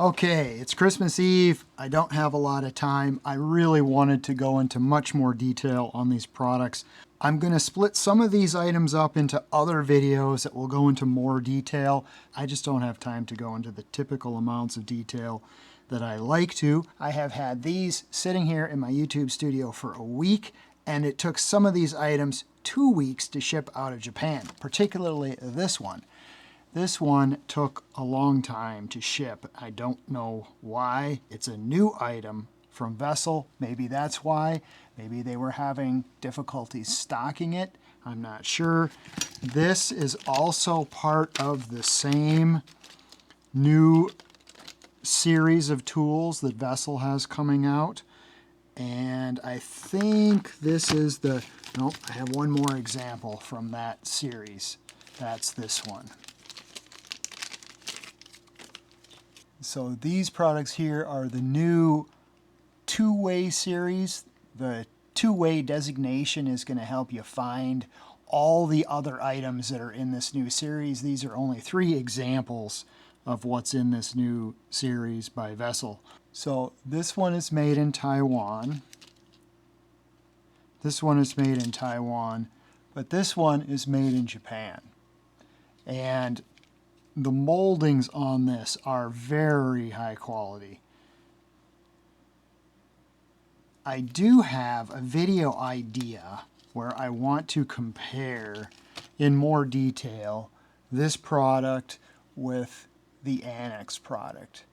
Okay, it's Christmas Eve. I don't have a lot of time. I really wanted to go into much more detail on these products. I'm going to split some of these items up into other videos that will go into more detail. I just don't have time to go into the typical amounts of detail that I like to. I have had these sitting here in my YouTube studio for a week, and it took some of these items 2 weeks to ship out of Japan, particularly this one. This one took a long time to ship. I don't know why. It's a new item from Vessel. Maybe that's why. Maybe they were having difficulties stocking it. I'm not sure. This is also part of the same new series of tools that Vessel has coming out. And I think this is the, nope, I have one more example from that series. That's this one. So these products here are the new two-way series. The two-way designation is going to help you find all the other items that are in this new series. These are only 3 examples of what's in this new series by Vessel. So this one is made in Taiwan. This one is made in Taiwan, but this one is made in Japan. And the moldings on this are very high quality. I do have a video idea where I want to compare in more detail this product with the Annex product.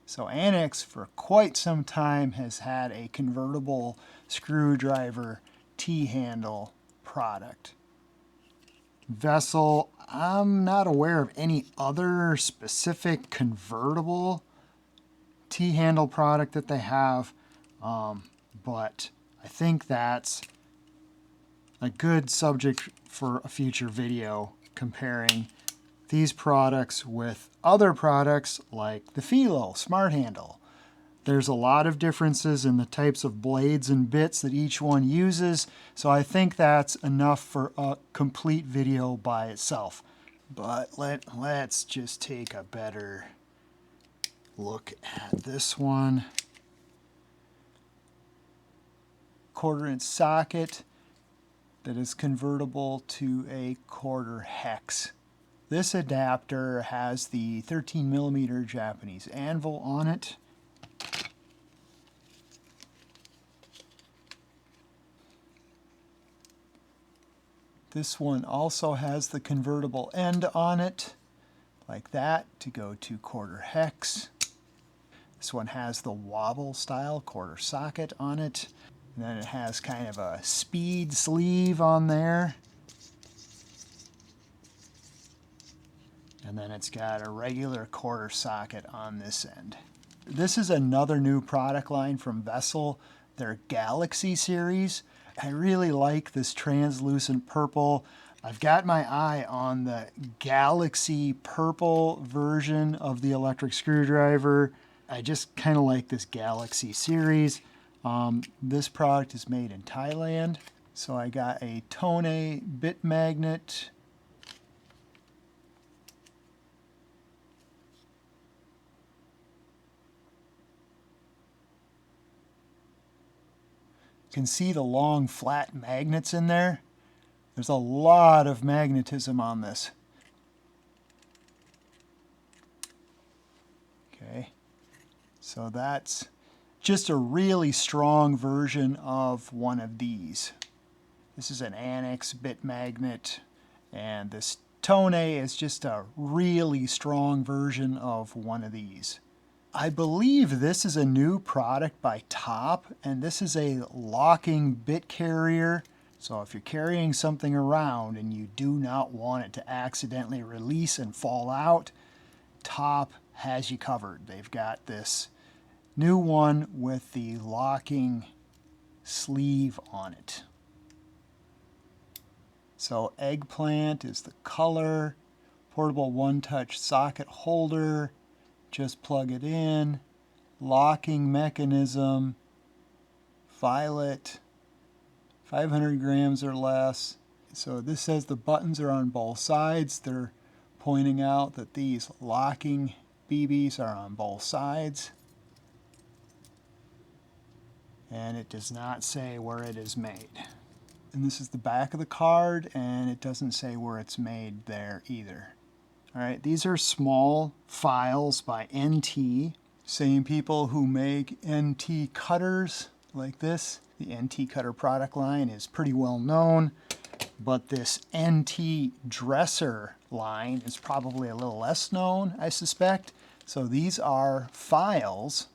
So Annex for quite some time has had a convertible screwdriver T-handle product. Vessel, I'm not aware of any other specific convertible T-handle product that they have, but I think that's a good subject for a future video, comparing these products with other products like the Philo Smart Handle. There's a lot of differences in the types of blades and bits that each one uses, so I think that's enough for a complete video by itself. But let's just take a better look at this one. 1/4-inch socket that is convertible to a 1/4 hex. This adapter has the 13mm Japanese anvil on it. This one also has the convertible end on it, like that, to go to 1/4 hex. This one has the wobble style 1/4 socket on it. And then it has kind of a speed sleeve on there. And then it's got a regular 1/4 socket on this end. This is another new product line from Vessel, their Galaxy series. I really like this translucent purple. I've got my eye on the Galaxy purple version of the electric screwdriver. I just kind of like this Galaxy series. This product is made in Thailand. So I got a Tone bit magnet. You can see the long flat magnets in there. There's a lot of magnetism on this. Okay, so that's just a really strong version of one of these. This is an Annex bit magnet, and this Tone is just a really strong version of one of these. I believe this is a new product by Top, and this is a locking bit carrier. So if you're carrying something around and you do not want it to accidentally release and fall out, Top has you covered. They've got this new one with the locking sleeve on it. So eggplant is the color, portable one-touch socket holder, just plug it in, locking mechanism, violet, 500 grams or less. So this says the buttons are on both sides. They're pointing out that these locking BBs are on both sides. And it does not say where it is made. And this is the back of the card, and it doesn't say where it's made there either. All right, these are small files by NT. Same people who make NT cutters like this. The NT cutter product line is pretty well known, but this NT dresser line is probably a little less known, I suspect. So these are files,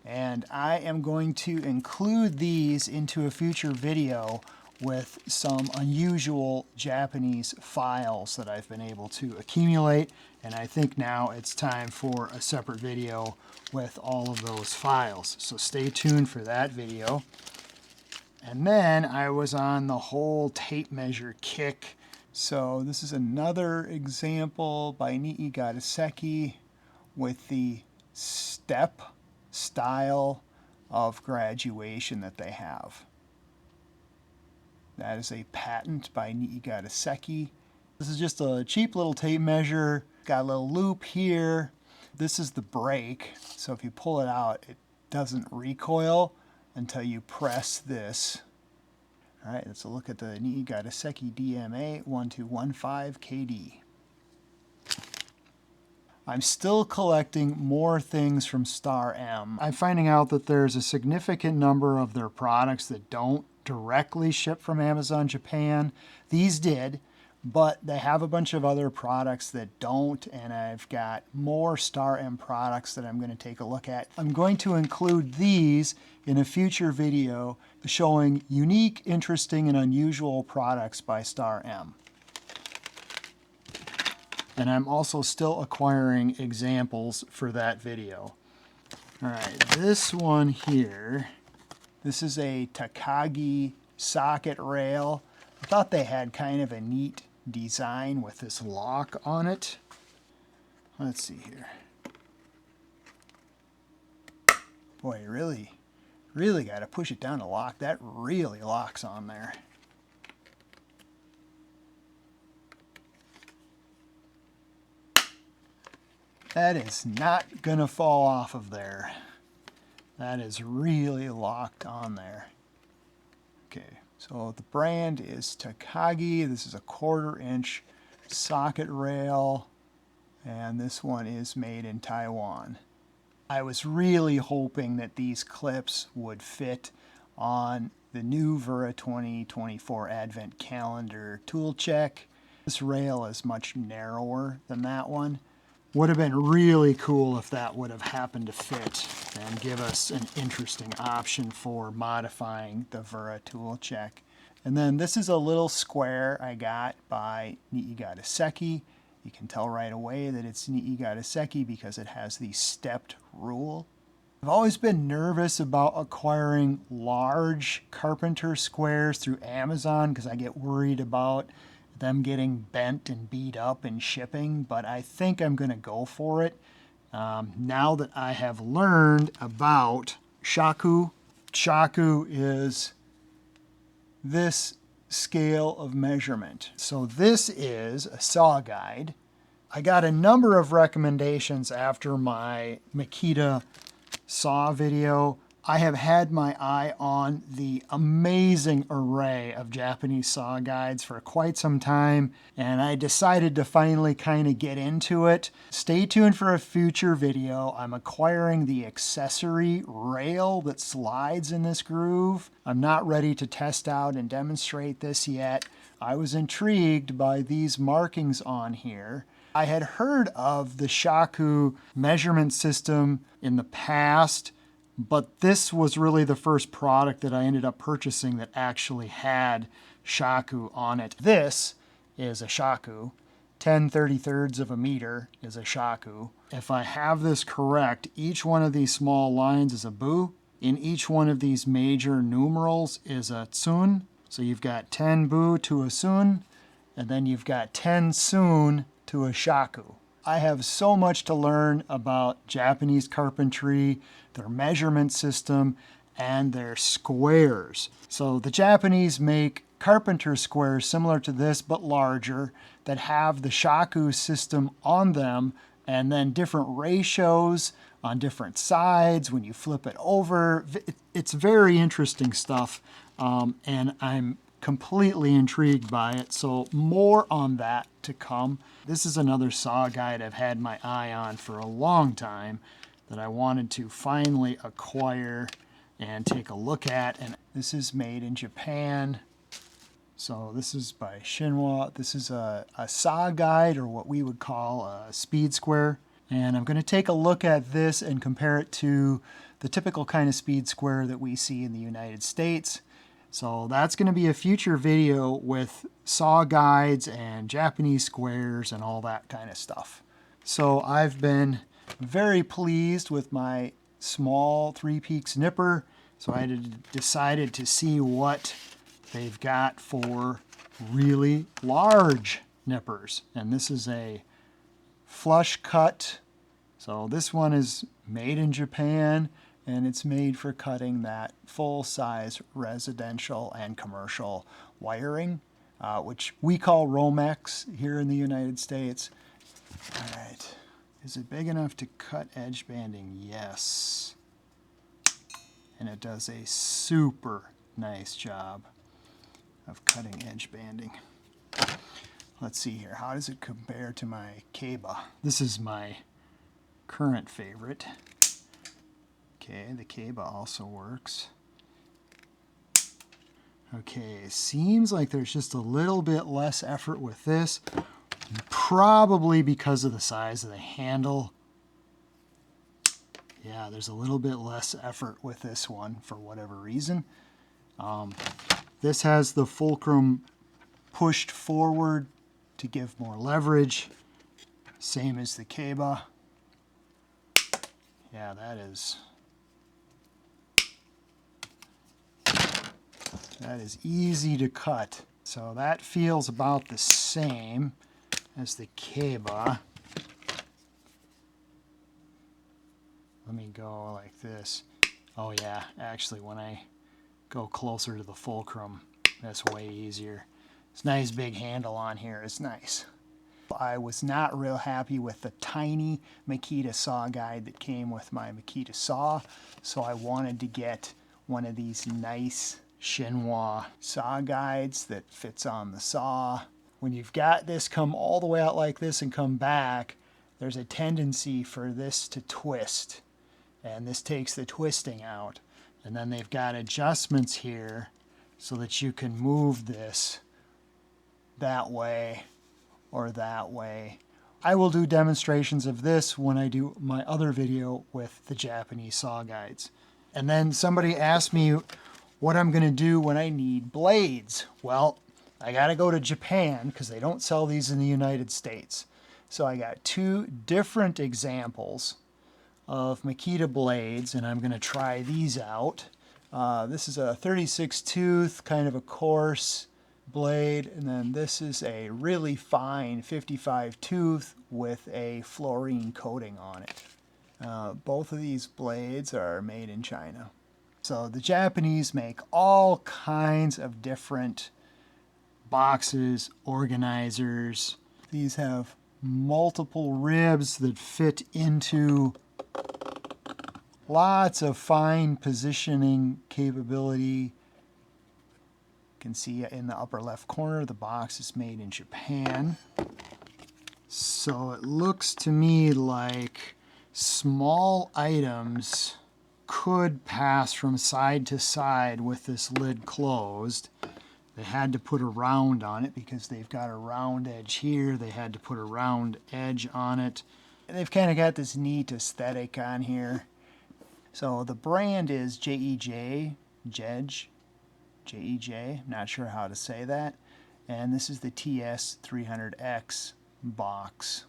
and I am going to include these into a future video with some unusual Japanese files that I've been able to accumulate. And I think now it's time for a separate video with all of those files. So stay tuned for that video. And then I was on the whole tape measure kick. So this is another example by NiigataSeiki with the step style of graduation that they have. That is a patent by NiigataSeiki. This is just a cheap little tape measure. Got a little loop here. This is the brake. So if you pull it out, it doesn't recoil until you press this. All right, let's look at the NiigataSeiki DMA 1215KD. I'm still collecting more things from Star M. I'm finding out that there's a significant number of their products that don't directly ship from Amazon Japan. These did, but they have a bunch of other products that don't, and I've got more Star M products that I'm going to take a look at. I'm going to include these in a future video showing unique, interesting, and unusual products by Star M. And I'm also still acquiring examples for that video. All right, this one here, this is a Takagi socket rail. I thought they had kind of a neat design with this lock on it. Let's see here. Boy, really got to push it down to lock. That really locks on there. That is not gonna fall off of there. That is really locked on there. Okay, so the brand is Takagi. This is a 1/4 inch socket rail, and this one is made in Taiwan. I was really hoping that these clips would fit on the new Vera 2024 Advent Calendar tool check. This rail is much narrower than that one. Would have been really cool if that would have happened to fit and give us an interesting option for modifying the Vera tool check. And then this is a little square I got by NiigataSeiki. You can tell right away that it's NiigataSeiki because it has the stepped rule. I've always been nervous about acquiring large carpenter squares through Amazon because I get worried about them getting bent and beat up in shipping, but I think I'm going to go for it. Now that I have learned about shaku. Shaku is this scale of measurement. So this is a saw guide. I got a number of recommendations after my Makita saw video. I have had my eye on the amazing array of Japanese saw guides for quite some time, and I decided to finally kind of get into it. Stay tuned for a future video. I'm acquiring the accessory rail that slides in this groove. I'm not ready to test out and demonstrate this yet. I was intrigued by these markings on here. I had heard of the shaku measurement system in the past, but this was really the first product that I ended up purchasing that actually had shaku on it. This is a shaku. 10/33 of a meter is a shaku. If I have this correct, each one of these small lines is a bu. In each one of these major numerals is a tsun. So you've got 10 bu to a tsun, and then you've got 10 tsun to a shaku. I have so much to learn about Japanese carpentry, their measurement system, and their squares. So the Japanese make carpenter squares similar to this but larger that have the shaku system on them, and then different ratios on different sides when you flip it over. It's very interesting stuff, and I'm completely intrigued by it, so more on that to come. This is another saw guide I've had my eye on for a long time that I wanted to finally acquire and take a look at, and this is made in Japan. So this is by Shinwa. This is a saw guide, or what we would call a speed square. And I'm going to take a look at this and compare it to the typical kind of speed square that we see in the United States. So that's going to be a future video with saw guides and Japanese squares and all that kind of stuff. So I've been very pleased with my small 3.Peaks nipper. So I decided to see what they've got for really large nippers. And this is a flush cut. So this one is made in Japan, and it's made for cutting that full-size residential and commercial wiring, which we call Romex here in the United States. All right, is it big enough to cut edge banding? Yes. And it does a super nice job of cutting edge banding. Let's see here, how does it compare to my Keiba? This is my current favorite. Okay, the Keiba also works. Okay, seems like there's just a little bit less effort with this, probably because of the size of the handle. Yeah, there's a little bit less effort with this one for whatever reason. This has the fulcrum pushed forward to give more leverage, same as the Keiba. Yeah, that is easy to cut. So that feels about the same as the Keiba. Let me go like this. Oh yeah, actually when I go closer to the fulcrum, that's way easier. It's a nice big handle on here, it's nice. I was not real happy with the tiny Makita saw guide that came with my Makita saw, so I wanted to get one of these nice Shinwa saw guides that fits on the saw. When you've got this come all the way out like this and come back, there's a tendency for this to twist, and this takes the twisting out. And then they've got adjustments here so that you can move this that way or that way. I will do demonstrations of this when I do my other video with the Japanese saw guides. And then somebody asked me what I'm going to do when I need blades. Well, I got to go to Japan because they don't sell these in the United States. So I got two different examples of Makita blades, and I'm going to try these out. This is a 36 tooth, kind of a coarse blade, and then this is a really fine 55 tooth with a fluorine coating on it. Both of these blades are made in China. So the Japanese make all kinds of different boxes, organizers. These have multiple ribs that fit into lots of fine positioning capability. You can see in the upper left corner, the box is made in Japan. So it looks to me like small items could pass from side to side with this lid closed. They had to put a round on it because they've got a round edge here. They had to put a round edge on it. And they've kind of got this neat aesthetic on here. So the brand is JEJ, JEJ, not sure how to say that. And this is the TS300X box.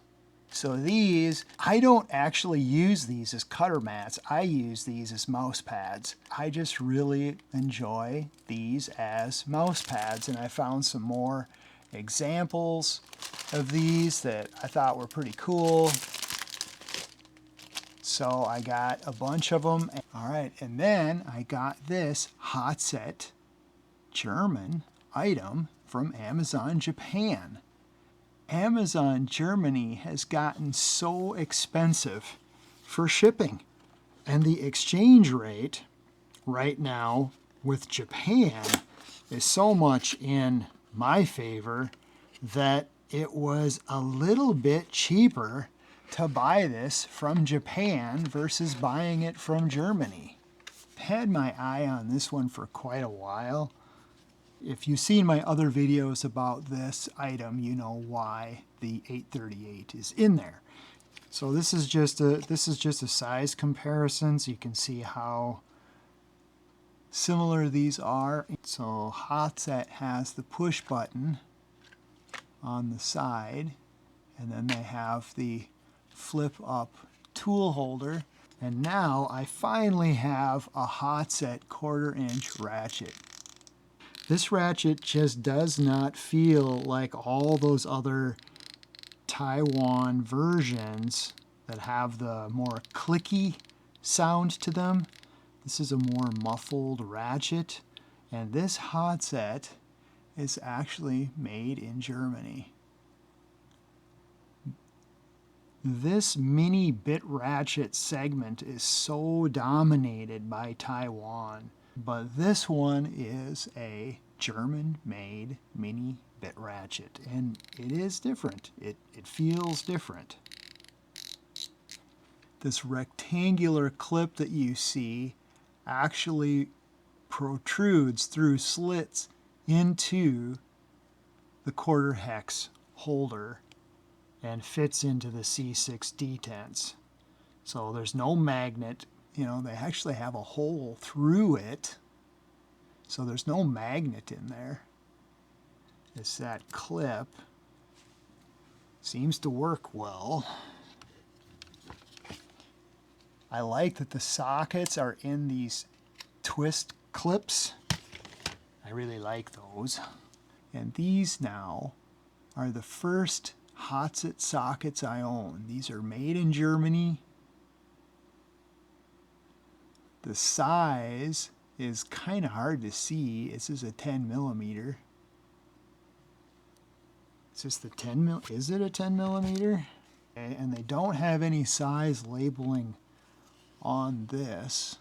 So these, I don't actually use these as cutter mats. I use these as mouse pads. I just really enjoy these as mouse pads, and I found some more examples of these that I thought were pretty cool. So I got a bunch of them. All right, and then I got this Hotset German item from Amazon Japan. Amazon Germany has gotten so expensive for shipping. And the exchange rate right now with Japan is so much in my favor that it was a little bit cheaper to buy this from Japan versus buying it from Germany. Had my eye on this one for quite a while. If you've seen my other videos about this item, you know why the 838 is in there. So this is just a size comparison, so you can see how similar these are. So Hotset has the push button on the side, and then they have the flip up tool holder. And now I finally have a Hotset 1/4 inch ratchet. This ratchet just does not feel like all those other Taiwan versions that have the more clicky sound to them. This is a more muffled ratchet, and this Hotset is actually made in Germany. This mini bit ratchet segment is so dominated by Taiwan, but this one is a German-made mini bit ratchet, and it is different. It feels different. This rectangular clip that you see actually protrudes through slits into the 1/4 hex holder and fits into the C6 detents. So there's no magnet. You know, they actually have a hole through it, so there's no magnet in there. It's that clip. Seems to work well. I like that the sockets are in these twist clips. I really like those. And these now are the first Hotset sockets I own. These are made in Germany. The size is kind of hard to see. This is a 10 millimeter. Is this the 10 mil? Is it a 10 millimeter? Okay, and they don't have any size labeling on this.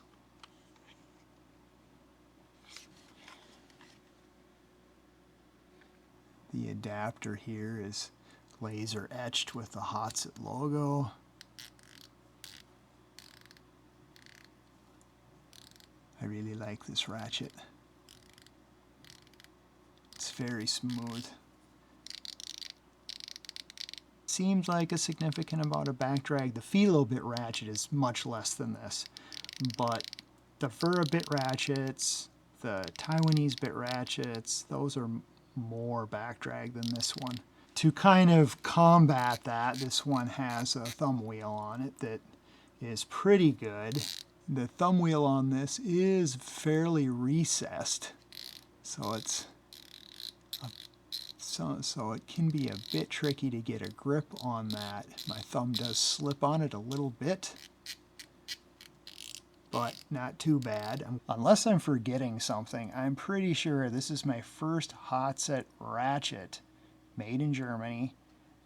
The adapter here is laser etched with the Hotset logo. I really like this ratchet. It's very smooth. Seems like a significant amount of back drag. The Philo bit ratchet is much less than this, but the Vera bit ratchets, the Taiwanese bit ratchets, those are more back drag than this one. To kind of combat that, this one has a thumb wheel on it that is pretty good. The thumb wheel on this is fairly recessed, so it's so it can be a bit tricky to get a grip on that. My thumb does slip on it a little bit, but not too bad. Unless I'm forgetting something, I'm pretty sure this is my first Hotset ratchet made in Germany,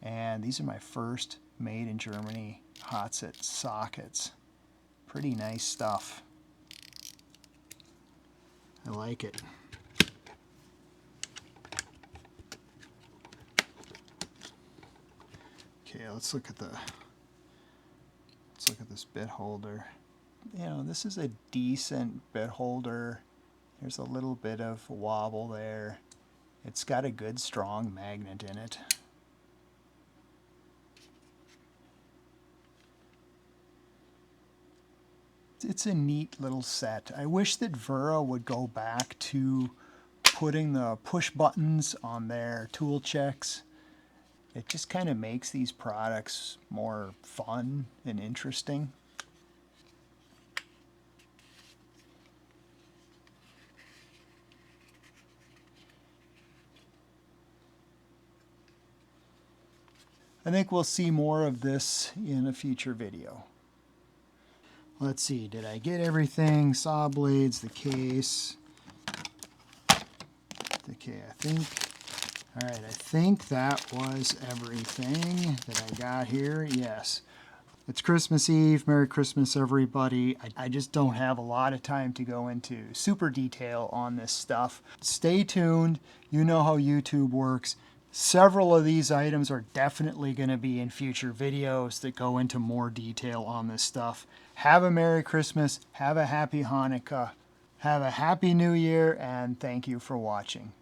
and these are my first made in Germany Hotset sockets. Pretty nice stuff. I like it. Okay, let's look at this bit holder. You know, this is a decent bit holder. There's a little bit of wobble there. It's got a good strong magnet in it. It's a neat little set. I wish that Vera would go back to putting the push buttons on their tool checks. It just kind of makes these products more fun and interesting. I think we'll see more of this in a future video. Let's see, did I get everything? Saw blades, the case. Okay, I All right, I think that was everything that I got here. Yes. It's Christmas Eve. Merry Christmas, everybody. I just don't have a lot of time to go into super detail on this stuff. Stay tuned. You know how YouTube works. Several of these items are definitely going to be in future videos that go into more detail on this stuff. Have a Merry Christmas. Have a Happy Hanukkah. Have a Happy New Year, and thank you for watching.